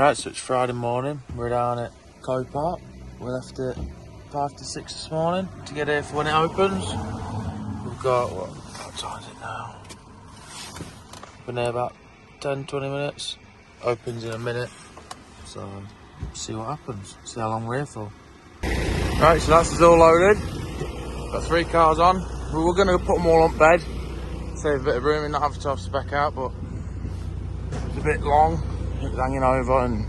Right, so it's Friday morning. We're down at Copart. We left at 5 to 6 this morning to get here for when it opens. We've got, what time is it now? Been here about 10-20 minutes. Opens in a minute. So, see what happens. See how long we're here for. Right, so that's us all loaded. Got 3 cars on. We were going to put them all on bed. Save a bit of room and not have to spec out, but it's a bit long. It was hanging over and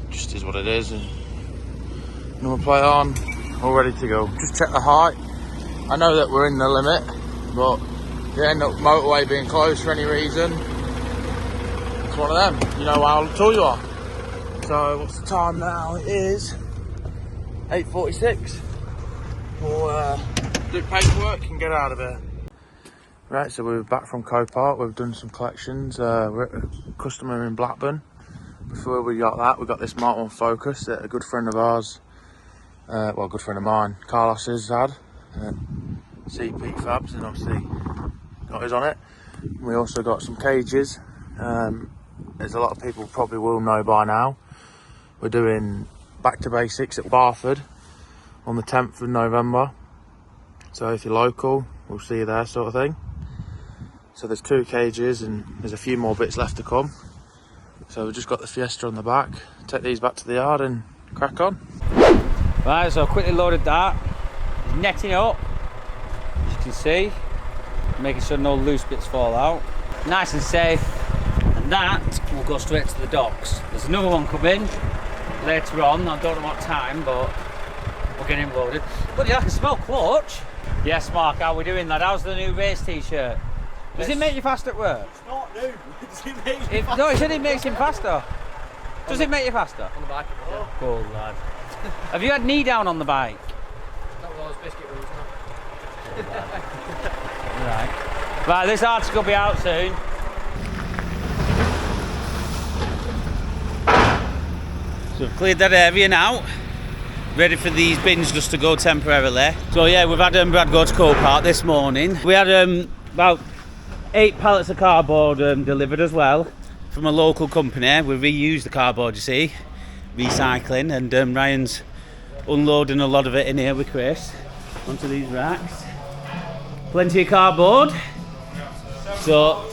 just is what it is. And number plate on, all ready to go. Just check the height. I know that we're in the limit, but if you end up motorway being closed for any reason, it's one of them. You know how tall you are. So what's the time now? It is 8:46. We'll do paperwork and get out of here. Right, so we're back from Copart. We've done some collections. We're at a customer in Blackburn. Before we got that, we got this Mark 1 Focus that a good friend of ours, well, a good friend of mine, Carlos has had. CP Fabs, and obviously got his on it. We also got some cages. As a lot of people probably will know by now, we're doing Back to Basics at Barford on the 10th of November. So if you're local, we'll see you there, sort of thing. So there's 2 cages and there's a few more bits left to come. So we've just got the Fiesta on the back. Take these back to the yard and crack on. Right, so I quickly loaded that. Netting up, as you can see. Making sure no loose bits fall out. Nice and safe. And that will go straight to the docks. There's another one coming later on. I don't know what time, but we'll get him loaded. But yeah, I can smell clutch. Yes, Mark, how are we doing, lad? How's the new race t-shirt? Does it make you fast at work? It's not new. Does it make you faster? No, he said it makes him faster. Does it make you faster? On the bike. Yeah. Cool, lad. Have you had knee down on the bike? Not with those biscuit rules, no. Right, this article will be out soon. So we've cleared that area now. Ready for these bins just to go temporarily. So yeah, we've had Brad go to Copart this morning. We had about 8 pallets of cardboard delivered as well from a local company. We reuse the cardboard, you see, recycling, and Ryan's unloading a lot of it in here with Chris onto these racks. Plenty of cardboard. So,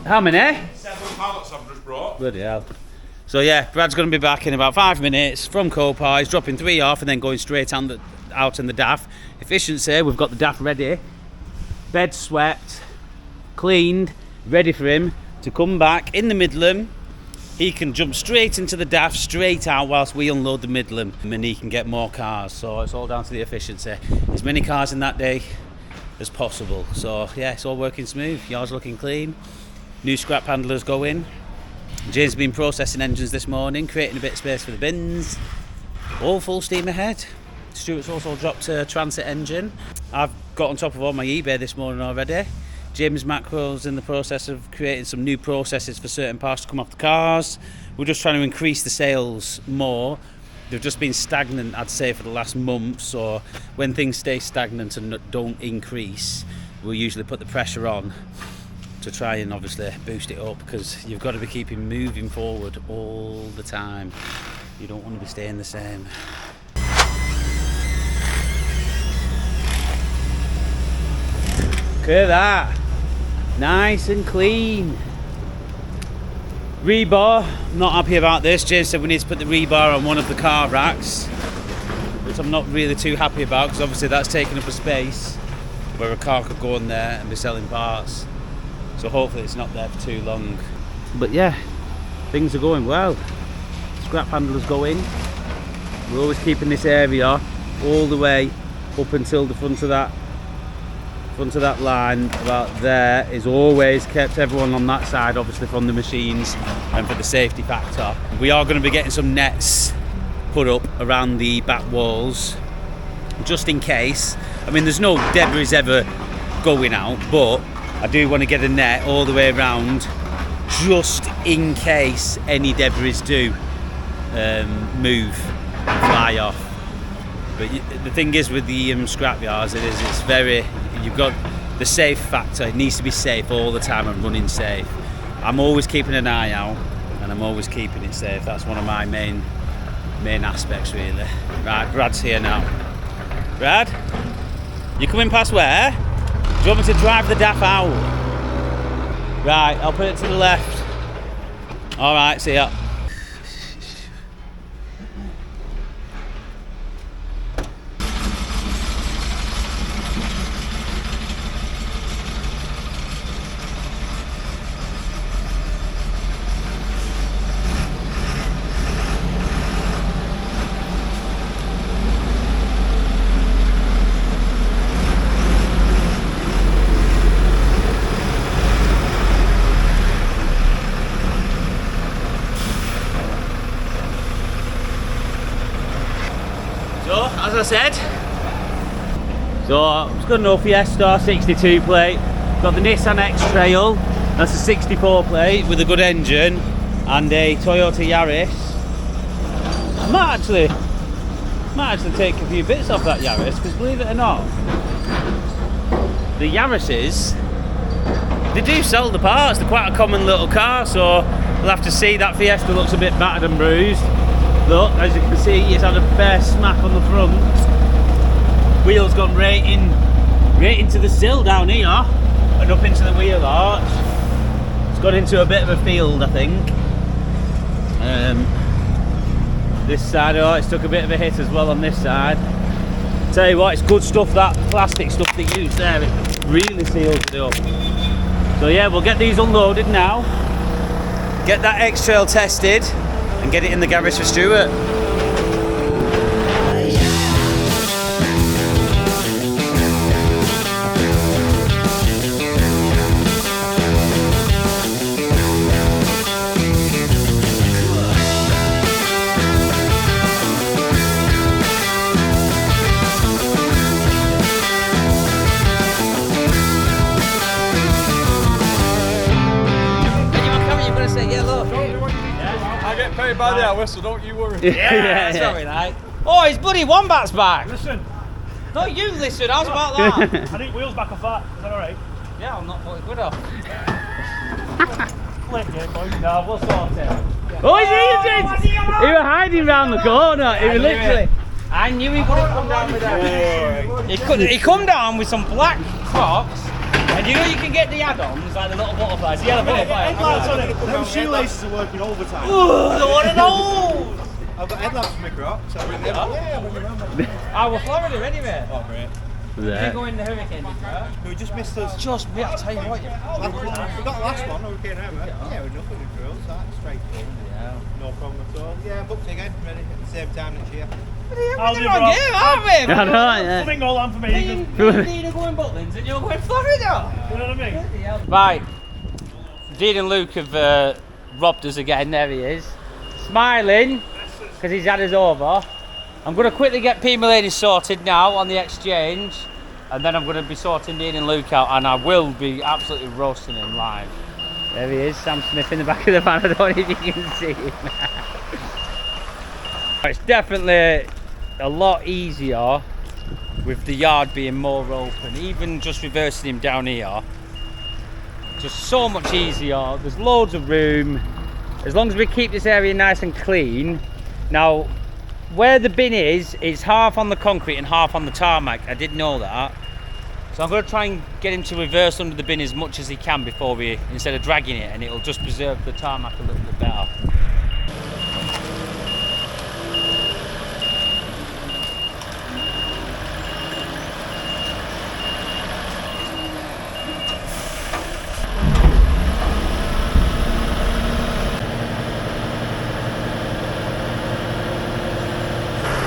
how many? 7 pallets I've just brought. Bloody hell. So yeah, Brad's going to be back in about 5 minutes from Copart. He's dropping 3 off and then going straight out in the DAF. Efficiency, we've got the DAF ready. Bed swept, cleaned, ready for him to come back in the Midland. He can jump straight into the DAF, straight out whilst we unload the Midland, and he can get more cars. So it's all down to the efficiency. As many cars in that day as possible. So yeah, it's all working smooth. Yard's looking clean. New scrap handlers go in. James has been processing engines this morning, creating a bit of space for the bins. All full steam ahead. Stuart's also dropped a transit engine. I've got on top of all my eBay this morning already. James Macro's in the process of creating some new processes for certain parts to come off the cars. We're just trying to increase the sales more. They've just been stagnant, I'd say, for the last month. So when things stay stagnant and don't increase, we'll usually put the pressure on to try and obviously boost it up, because you've got to be keeping moving forward all the time. You don't want to be staying the same. Look at that. Nice and clean. Rebar, not happy about this. James said we need to put the rebar on one of the car racks, which I'm not really too happy about, because obviously that's taking up a space where a car could go in there and be selling parts. So hopefully it's not there for too long. But yeah, things are going well. Scrap handlers go in. We're always keeping this area all the way up until the front of that line about there is always kept. Everyone on that side obviously from the machines and for the safety factor. We are going to be getting some nets put up around the back walls just in case. I mean, there's no debris ever going out, but I do want to get a net all the way around just in case any debris do move and fly off. But the thing is with the scrapyards, it's very, you've got the safe factor. It needs to be safe all the time and running safe. I'm always keeping an eye out and I'm always keeping it safe. That's one of my main aspects, really. Right, Brad's here now. Brad, you coming past where? Do you want me to drive the DAF out? Right, I'll put it to the left. All right, see ya. So, as I said, it's got no Fiesta 62 plate, got the Nissan X-Trail, that's a 64 plate with a good engine, and a Toyota Yaris. I might actually take a few bits off that Yaris, because believe it or not, the Yarises, they do sell the parts. They're quite a common little car, so we'll have to see. That Fiesta looks a bit battered and bruised. Look, as you can see, it's had a fair smack on the front. Wheels gone right into the sill down here and up into the wheel arch. It's gone into a bit of a field, I think. This side, it's took a bit of a hit as well on this side. Tell you what, it's good stuff, that plastic stuff they use there. It really seals it up. So yeah, we'll get these unloaded now. Get that X-Trail tested and get it in the garage for Stuart. Paid by the hour, so don't you worry. Yeah, sorry, mate. Oh, his bloody wombat's back. Listen. No, you listen. How's about that? I need wheels back off that. Is that alright? Yeah, I'm not putting good off. Flip it, boys. No, we'll sort it. Oh, he was hiding round the corner. He was literally. I knew he would have come down with that. He come down with some black Crocs. And you know you can get the add-ons, like the little butterflies, the yellow butterfly. Headlights on it. Them shoelaces are working overtime. Ooh, what are those? I've got headlamps for my Crocs. So bring them. Yeah, bring them around. Oh, we're Florida anyway. Oh, great. Yeah. We go in the hurricane, bro. We just missed us. Just me, I'll tell you what. We got the last one, Hurricane Hammer. Yeah, we're nothing in drills, that's straight through. Yeah. No problem at all. Yeah, booked again, ready at the same time next year. I'll do wrong game, aren't we? I know, yeah. Flamingo land for me. Me and Dean are going Butlins and you're going Florida. You know what I mean? Right. Dean and Luke have robbed us again. There he is. Smiling because he's had us over. I'm going to quickly get P. Mulaney sorted now on the exchange. And then I'm going to be sorting Dean and Luke out. And I will be absolutely roasting him live. There he is, Sam Smith in the back of the van. I don't know if you can see him. It's definitely a lot easier with the yard being more open, even just reversing him down here. Just so much easier. There's loads of room as long as we keep this area nice and clean. Now where the bin is, it's half on the concrete and half on the tarmac. I didn't know that, so I'm going to try and get him to reverse under the bin as much as he can before we, instead of dragging it, and it'll just preserve the tarmac a little bit better.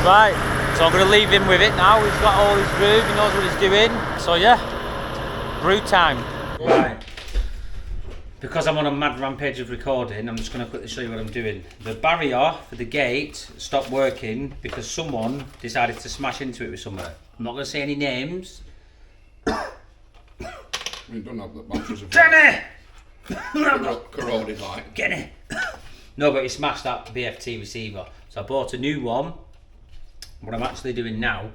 Right, so I'm going to leave him with it now. He's got all his groove, he knows what he's doing. So yeah, brew time. Right, because I'm on a mad rampage of recording, I'm just going to quickly show you what I'm doing. The barrier for the gate stopped working because someone decided to smash into it with somewhere. I'm not going to say any names. We don't have the batteries of Jenny! corroded like. Jenny! No, but he smashed that BFT receiver. So I bought a new one. What I'm actually doing now,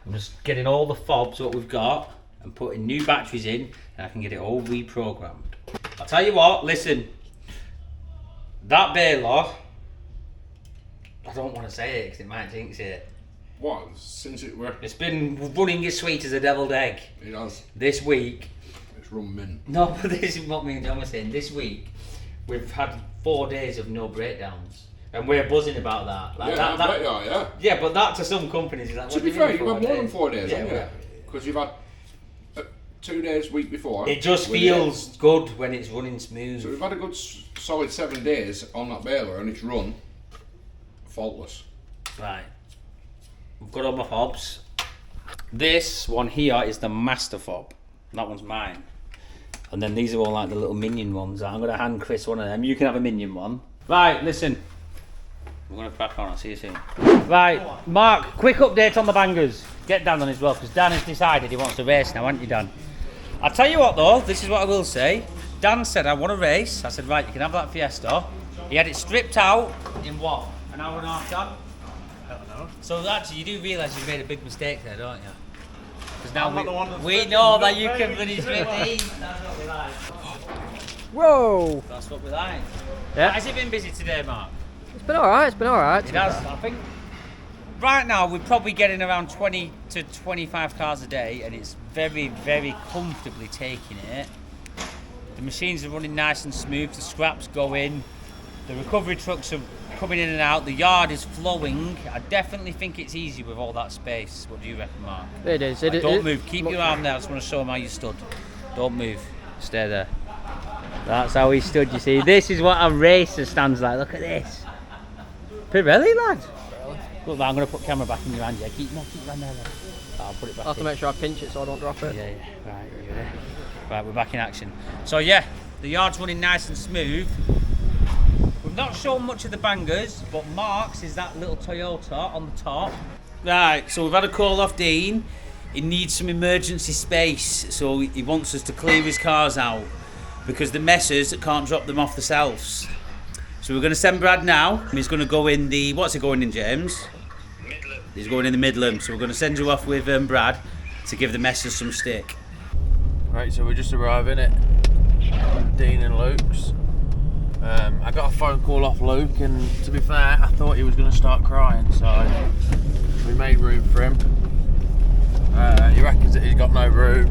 I'm just getting all the fobs, what we've got, and putting new batteries in, and I can get it all reprogrammed. I'll tell you what, listen, That BALER, I don't want to say it because it might jinx it. What? Since it were... It's been running as sweet as a deviled egg. It has. This week. It's run mint. No, but this is what me and John were saying. This week, we've had 4 days of no breakdowns. And we're buzzing about that. Like Yeah, that, I bet you are, yeah. Yeah, but that to some companies is like, To what be do you fair, mean you've had 4 more than 4 days, Yeah, haven't you? well, Because you've had 2 days week before. it just with feels good when it's running smooth. So we've had a good solid 7 days on that BALER and it's run faultless. Right. We've got all my fobs. This one here is the master fob. That one's mine. And then these are all like the little minion ones. I'm going to hand Chris one of them. You can have a minion one. Right, listen. We're going to crack on. I'll see you soon. Right, Mark, quick update on the bangers. Get Dan on as well, because Dan has decided he wants to race now, hasn't you, Dan? I'll tell you what though, this is what I will say. Dan said, I want to race. I said, right, you can have that Fiesta. He had it stripped out in what? An hour and a half, Dan? I don't know. So actually, you do realise you've made a big mistake there, don't you? Because now I'm not the one that's we flipping, know not that you me. can finish 15. That's what we like. Whoa! That's what we like. Yeah. Has it been busy today, Mark? It's been alright, it's been alright. It has. I think right now we're probably getting around 20 to 25 cars a day, and it's very, very comfortably taking it. The machines are running nice and smooth. The scraps go in. The recovery trucks are coming in and out. The yard is flowing. I definitely think it's easy with all that space. What do you reckon, Mark? It is. Don't move. Keep your arm there. I just want to show him how you stood. Don't move. Stay there. That's how he stood, you see. This is what a racer stands like. Look at this. Pirelli, lad. Look, I'm going to put camera back in your hand. Yeah, keep your hand there, lad. I'll put it back I have to in. make sure I pinch it so I don't drop it. Yeah. Right, you ready? Right, we're back in action. So yeah, the yard's running nice and smooth. We've not shown much of the bangers, but Mark's is that little Toyota on the top. Right, so we've had a call off Dean. He needs some emergency space, so he wants us to clear his cars out because the messers can't drop them off the shelves. So we're going to send Brad now. He's going to go in the, what's he going in, James? Midland. He's going in the Midland, so we're going to send you off with Brad to give the messers some stick. Right, so we're just arriving at Dean and Luke's. I got a phone call off Luke, and to be fair, I thought he was going to start crying, so we made room for him. He reckons that he's got no room,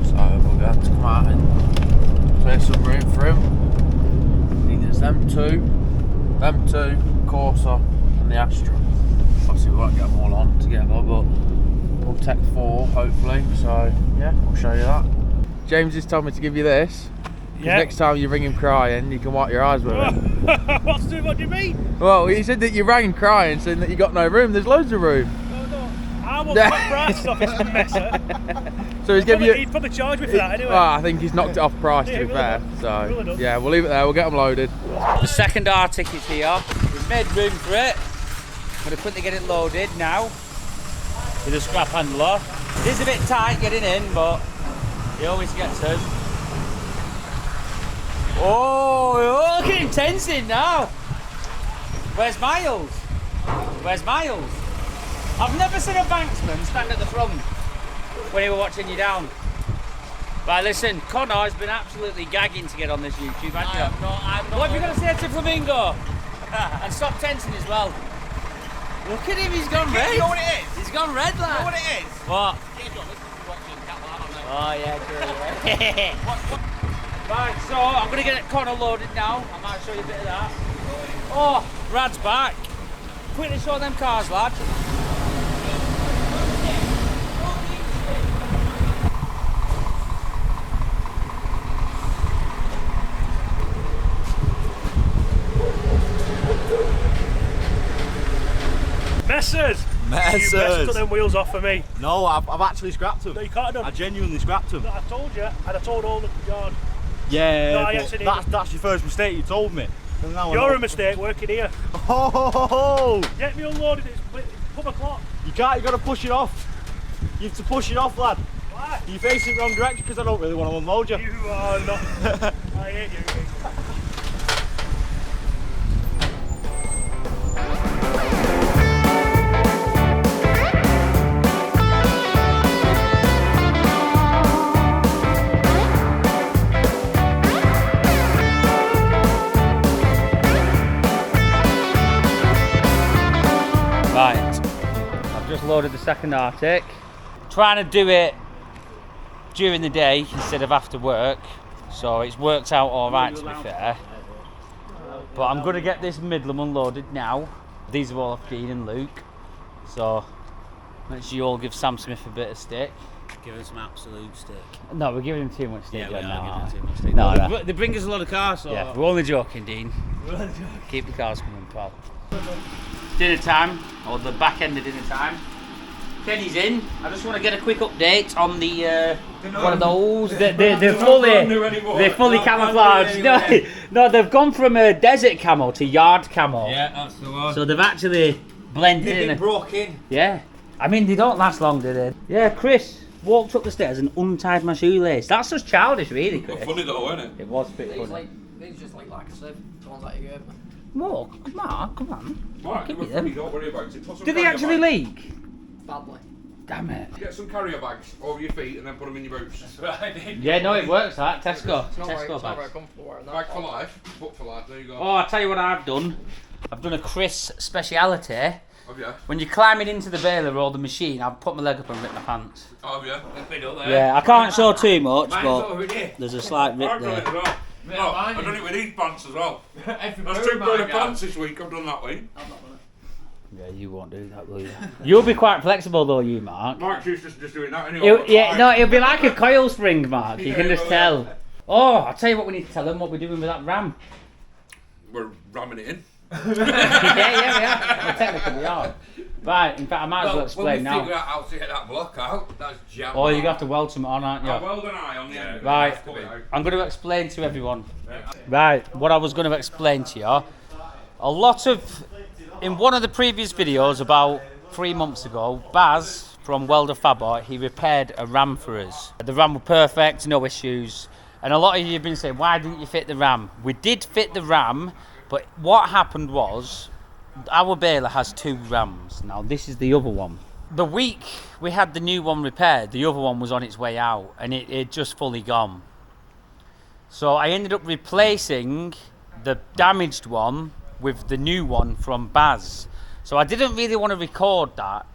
so we're going to have to come out and clear some room for him. There's them two, Corsa, and the Astra. Obviously, we won't get them all on together, but we'll take 4 hopefully. So yeah, I'll show you that. James has told me to give you this. Yeah. Next time you ring him crying, you can wipe your eyes with it. What do you mean? Well, he said that you rang crying, saying that you got no room. There's loads of room. I want my price off this messer. So he's giving you. He'd probably charge me for that anyway. Well, I think he's knocked it off price, to Yeah, be he will fair. have done. Will So have done. yeah, we'll leave it there. We'll get them loaded. The second R ticket's here. We've made room for it. I'm going to quickly get it loaded now with a scrap handler. It is a bit tight getting in, but he always gets us. Oh, look at him tensing now. Where's Miles? Where's Miles? I've never seen a banksman stand at the front when he were watching you down. Right, listen, Connor has been absolutely gagging to get on this YouTube, hasn't you? I'm not. What have you got to say to Flamingo? And stop tensing as well. Look at him, he's gone red. You know what it is? He's gone red, lad. You know what it is? What? Yeah, John, this is watching Cat. Oh yeah, true. Right, so I'm going to get Connor loaded now. I might show you a bit of that. Oh, Brad's back. Quickly show them cars, lad. Messers! You Messers! best cut them wheels off for me. No, I've actually scrapped them. No, you can't have I done. genuinely scrapped them. I told you, and I told all the yard. Yeah, No, I but actually that's your first mistake. You told me. And now I You're know. a mistake working here. Oh, Get me unloaded, it's pub o'clock. you can't. You got to push it off. You have to push it off, lad. Why? You're facing the wrong direction because I don't really want to unload you. You are not. I hate you. unloaded the second Arctic. Trying to do it during the day instead of after work, so it's worked out alright, to be fair. But I'm going to get this Midland unloaded now. These are all off Dean and Luke, so make sure you all give Sam Smith a bit of stick. Give us some absolute stick. No, we're giving him too much stick. Yeah, we right are now. giving too much stick. No, Well, no. They bring us a lot of cars, so... Yeah, we're only joking, Dean. Keep the cars coming, pal. Dinner time, or the back end of dinner time. Kenny's in. I just want to get a quick update on the one of those. They're fully camouflaged. No, they've gone from a desert camo to yard camo. Yeah, that's the one. So they've actually blended They've in. been broke in. Yeah. I mean, they don't last long, do they? Yeah, Chris walked up the stairs and untied my shoelace. That's just childish, really, Chris. Funny though, isn't it? It was pretty funny. These just like a sieve. The ones that you gave me. Whoa, Mark, come on. Right, Give we're me them. funny, don't worry about it. Put some Did they carrier actually bags. leak? Badly. Damn it. Get some carrier bags over your feet and then put them in your boots. Yeah, no, it works, that. Tesco. It's not very Tesco comfortable bags. wearing that. Bag for life, book for life, there you go. Oh, I'll tell you what I've done. I've done a Chris speciality. Have you? When you're climbing into the baler or the machine, I've put my leg up and ripped my pants. Have you? Yeah, I can't show too much, Mine's but over here. there's a slight rip I've done it there. as well. No, I've done it with these pants as well. That's 2 pair of pants this week I've done that week. I've not done it. Yeah, you won't do that, will you? You'll be quite flexible though, you, Mark. Mark's used to just doing that anyway. It'll be like a coil spring, Mark. You can Yeah, just well, tell. Oh, I'll tell you what we need to tell them, what we're doing with that ram. We're ramming it in. yeah, we are. Well, technically we are. Right, in fact, I might as well explain now. Figure out how to get that block out, that's jam. Oh, you're going to have to weld something on, aren't you? Well done, eye on the end. Right, I'm going to explain to everyone. Right, what I was going to explain to you. In one of the previous videos about 3 months ago, Baz from Welder Fabot, he repaired a ram for us. The ram was perfect, no issues. And a lot of you have been saying, why didn't you fit the ram? We did fit the ram, but what happened was, our baler has 2 rams. Now this is the other one. The week we had the new one repaired, the other one was on its way out and it just fully gone. So I ended up replacing the damaged one with the new one from Baz. So I didn't really want to record that,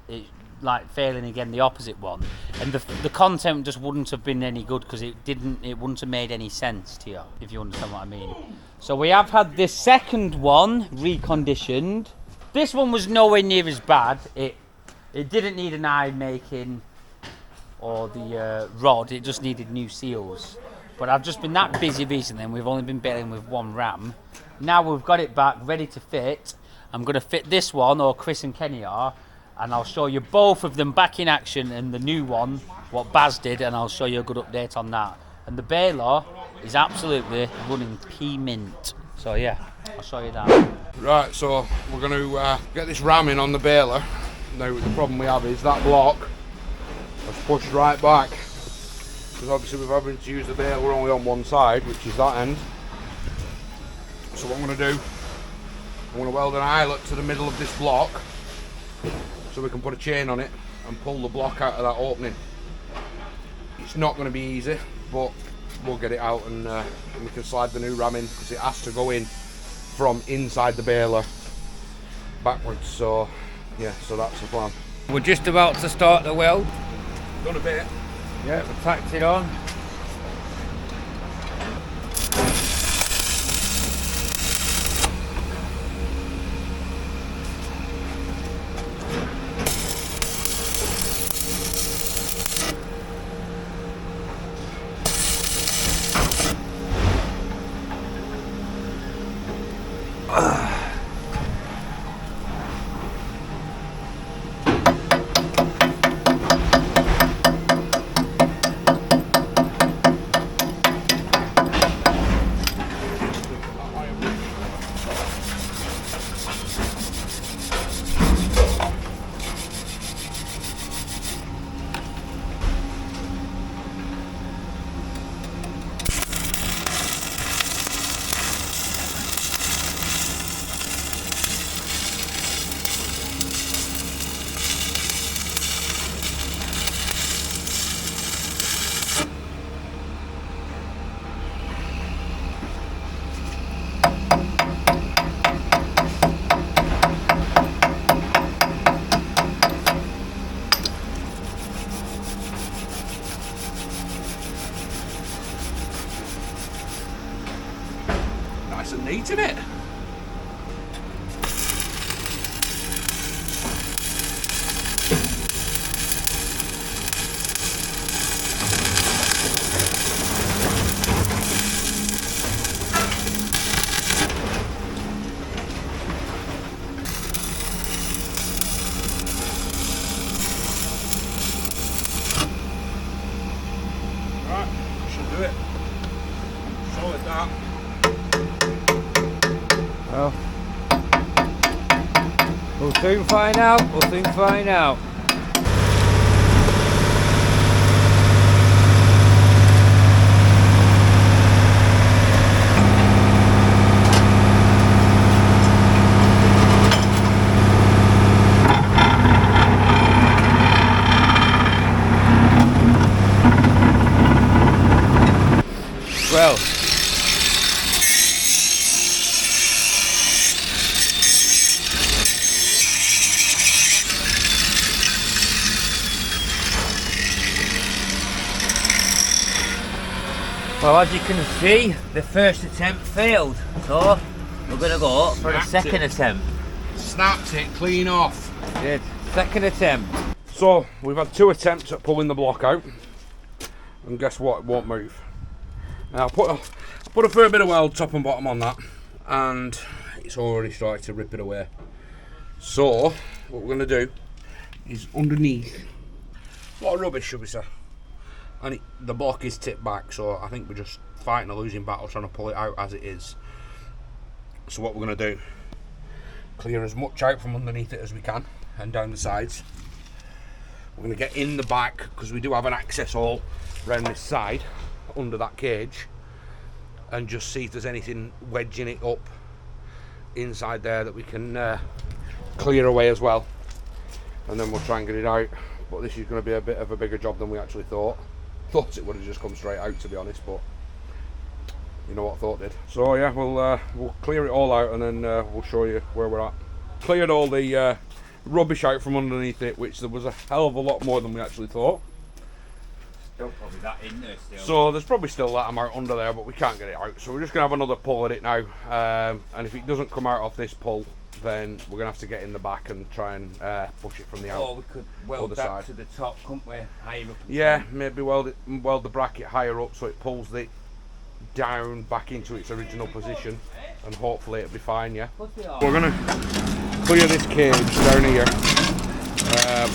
like failing again the opposite one, and the content just wouldn't have been any good because it wouldn't have made any sense to you, if you understand what I mean. So we have had this second one reconditioned. This one was nowhere near as bad. It didn't need an eye making or the rod, it just needed new seals. But I've just been that busy recently and we've only been baling with 1 ram. Now we've got it back ready to fit. I'm going to fit this one, or Chris and Kenny are, and I'll show you both of them back in action, and the new one, what Baz did, and I'll show you a good update on that. And the baler is absolutely running pea mint. So yeah, I'll show you that. Right, so we're going to get this ram in on the baler. Now the problem we have is that block has pushed right back. Because obviously we're having to use the baler only on one side, which is that end. So what I'm going to do, I'm going to weld an eyelet to the middle of this block so we can put a chain on it and pull the block out of that opening. It's not going to be easy, but we'll get it out and we can slide the new ram in because it has to go in from inside the baler backwards. So yeah, so that's the plan. We're just about to start the weld. Done a bit. Yeah, we tacked it on. nice and neat, isn't it? Right, should do it. Solid that. Well, we'll soon find out. We'll soon find out. Well, as you can see, the first attempt failed, so we're going to go for the Snapped second it. attempt. Snapped it clean off. Did. Second attempt. So we've had 2 attempts at pulling the block out, and guess what? It won't move. Now I put a fair bit of weld top and bottom on that, and it's already started to rip it away. So what we're going to do is underneath, a lot of rubbish should we say, and the block is tipped back, so I think we're just fighting a losing battle trying to pull it out as it is. So what we're going to do, clear as much out from underneath it as we can and down the sides. We're going to get in the back because we do have an access hole around this side under that cage, and just see if there's anything wedging it up inside there that we can clear away as well, and then we'll try and get it out. But this is going to be a bit of a bigger job than we actually thought it would have just come straight out, to be honest, but you know what thought did. So yeah, we'll clear it all out, and then we'll show you where we're at. Cleared all the rubbish out from underneath it, which there was a hell of a lot more than we actually thought. Still probably that in there still. So there's probably still that amount under there, but we can't get it out. So we're just going to have another pull at it now. And if it doesn't come out of this pull, then we're going to have to get in the back and try and push it from the Or we could weld other that side. to the top, couldn't we? Higher up. Yeah, maybe weld the bracket higher up so it pulls it down back into its original position, and hopefully it'll be fine, yeah. We're going to clear this cage down here.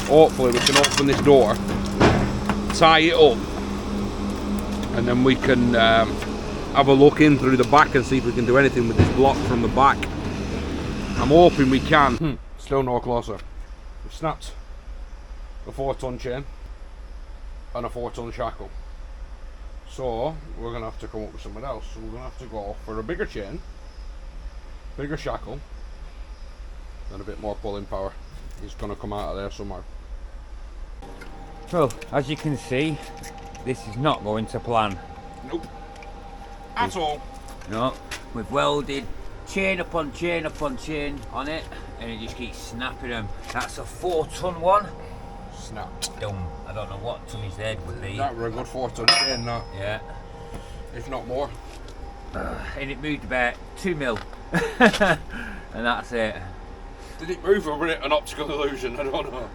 Hopefully we can open this door, tie it up, and then we can have a look in through the back and see if we can do anything with this block from the back. I'm hoping we can. Still no closer. We've snapped a 4-ton chain and a 4-ton shackle. So we're going to have to come up with something else. So we're going to have to go for a bigger chain, bigger shackle, and a bit more pulling power. It's going to come out of there somewhere. Well, as you can see, this is not going to plan. Nope. At all. No, we've welded chain upon chain upon chain on it, and it just keeps snapping them. That's a 4-ton one. Snapped. Dumb. I don't know what tonnage head would be. That were a good 4-ton chain, that. Yeah. If not more. And it moved about 2 mil. And that's it. Did it move, or was it an optical illusion? I don't know.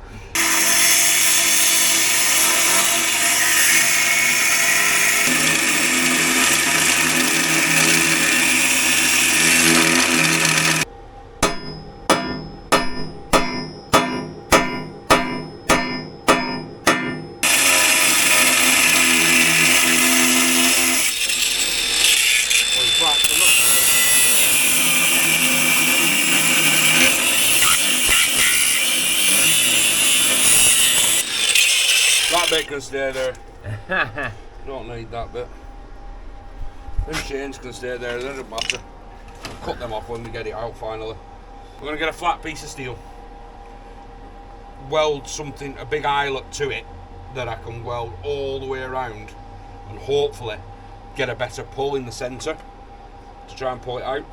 That bit can stay there. Don't need that bit. Them chains can stay there, they don't matter. I'll cut them off when we get it out finally. We're going to get a flat piece of steel, weld something, a big eyelet to it that I can weld all the way around, and hopefully get a better pull in the centre to try and pull it out.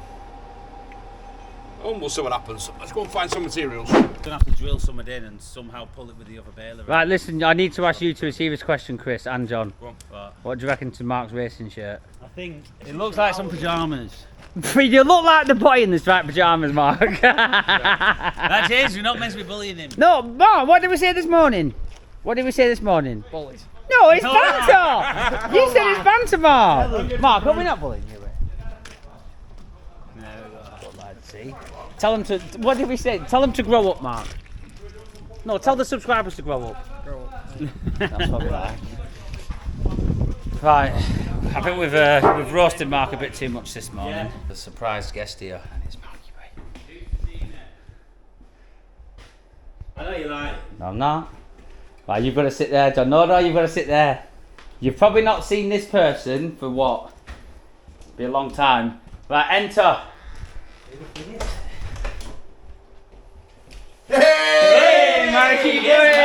And we'll see what happens. Let's go and find some materials. Gonna have to drill something in and somehow pull it with the other baler. Right, listen, I need to ask you two a serious question, Chris and John. Go on. Right. What do you reckon to Mark's racing shirt? think it looks like some pajamas. You look like the boy in the striped pajamas, Mark. That's it. We're not meant to be bullying him. No, Mark. What did we say this morning? What did we say this morning? Bullies. No, it's banter. You said it's banter, Mark. Mark, are we not bullying you? No, let's see. Tell them to. What did we say? Tell them to grow up, Mark. No, tell the subscribers to grow up. Grow up. That's what we like. Right, I think we've roasted Mark a bit too much this morning. The surprise guest here, and it's Marky Boy. I know you like it. No, I'm not. Right, you've got to sit there, John. No, you've got to sit there. You've probably not seen this person for what? Be a long time. Right, enter. Hey, Marky Boy!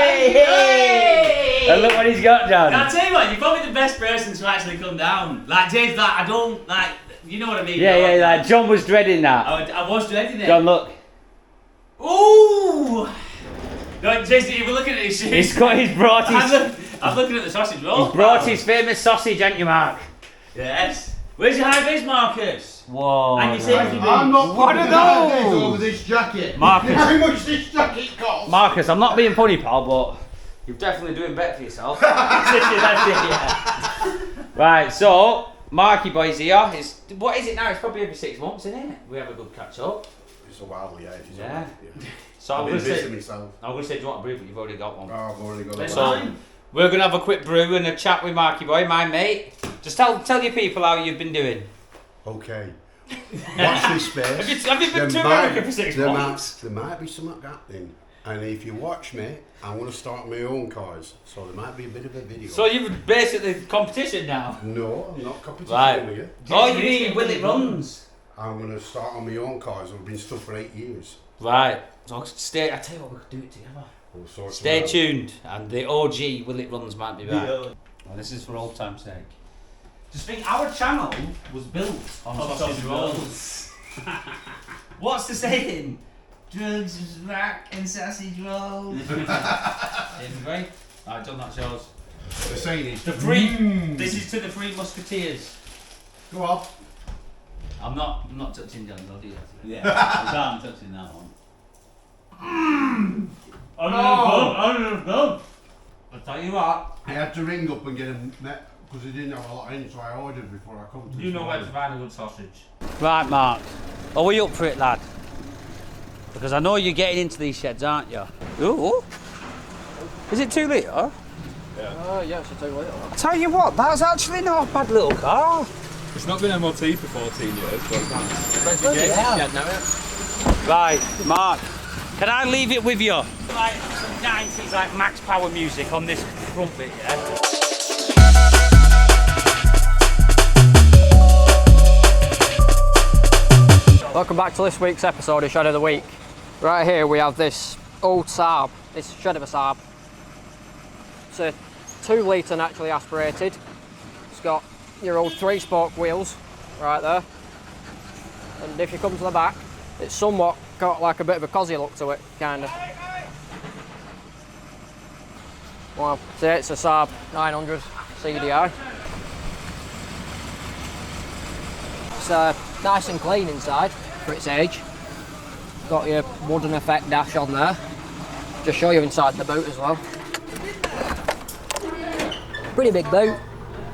And look what he's got, John. I'll tell you what, you're probably the best person to actually come down. Like, James, like, I don't, like, you know what I mean? Yeah, like, John was dreading that. I was dreading it. John, look. Ooh! No, Jason, you were looking at his shoes. He's brought his... I'm looking at the sausage roll. He's brought his famous sausage, ain't you, Mark? Yes. Where's your high vis, Marcus? Whoa. And you safety boots. I'm not What putting are the those? over this jacket. Marcus. How much this jacket costs? Marcus, I'm not being funny, pal, but you're definitely doing better for yourself. Right, so, Marky Boy's here. What is it now? It's probably every 6 months, isn't it? We have a good catch up. It's a while, yeah. Yeah. So I'm I've going been to busy say, myself. do you want a brew, but you've already got one. Oh, I've already got That's it. fine. We're going to have a quick brew and a chat with Marky Boy, my mate. Just tell your people how you've been doing. Okay. Watch this space. Have you been to America for 6 months? There might be something happening. And if you watch me, I'm going to start my own cars. So there might be a bit of a video. So you're basically competition now? No, I'm not competition Right. with you. Oh, you mean Will It Runs? I'm going to start on my own cars. I've been stuck for 8 years. Right. So I tell you what, we could do it together. We'll sort Stay it out. tuned, and the OG Will It Runs might be back. Well, this is for old time's sake. Just think, our channel was built on sausage rolls. What's the saying? Drugs, rack, and sausage rolls. Anyway, I've done that, shows. The saying is, The three. This is to the Three Musketeers. go on. I'm not touching John's, I'll do that. Yeah. I'm touching that one. I'll tell you what. I had to ring up and get them met because they didn't have a lot in, so I ordered before I come to You this know where to morning. find a good sausage. Right, Mark. Are we up for it, lad? Because I know you're getting into these sheds, aren't you? Ooh. Is it 2 litre? Yeah, it's a 2 litre. I tell you what, that's actually not a bad little car. It's not been MOT for 14 years, but Right, Mark. Can I leave it with you? Like some 90s, like max power music on this front bit, yeah? Welcome back to this week's episode of Shed of the Week. Right here we have this old Saab, this shed of a Saab. It's a 2 litre naturally aspirated. It's got your old 3-spoke wheels right there. And if you come to the back, it's somewhat got like a bit of a cosy look to it, kind of. Well, see, it's a Saab 900 CDI. It's nice and clean inside for its age. Got your wooden effect dash on there. Just show you inside the boot as well. Pretty big boot.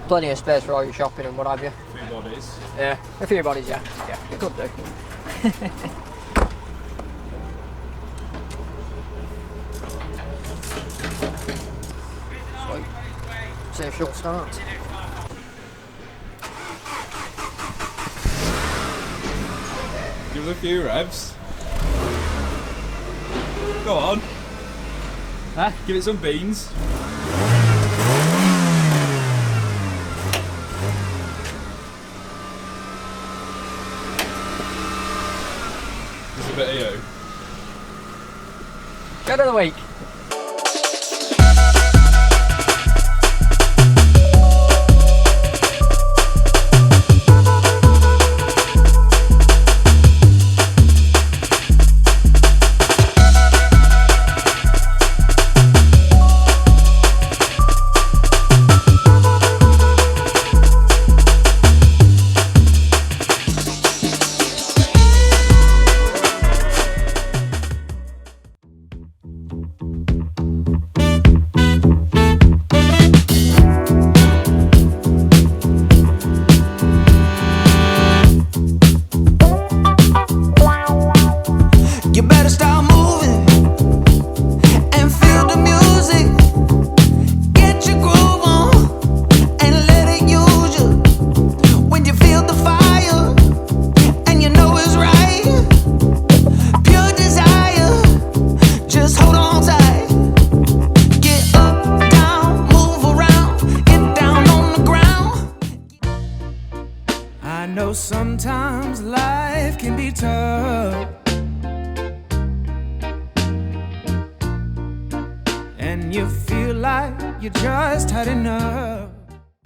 Plenty of space for all your shopping and what have you. a few bodies. Yeah, a few bodies, yeah. Yeah, you could do. Sweet. Safe short start. Give us a few revs. Go on. Huh? Give it some beans. Just a bit of you. Shed of the Week. know sometimes life can be tough, and you feel like you just had enough.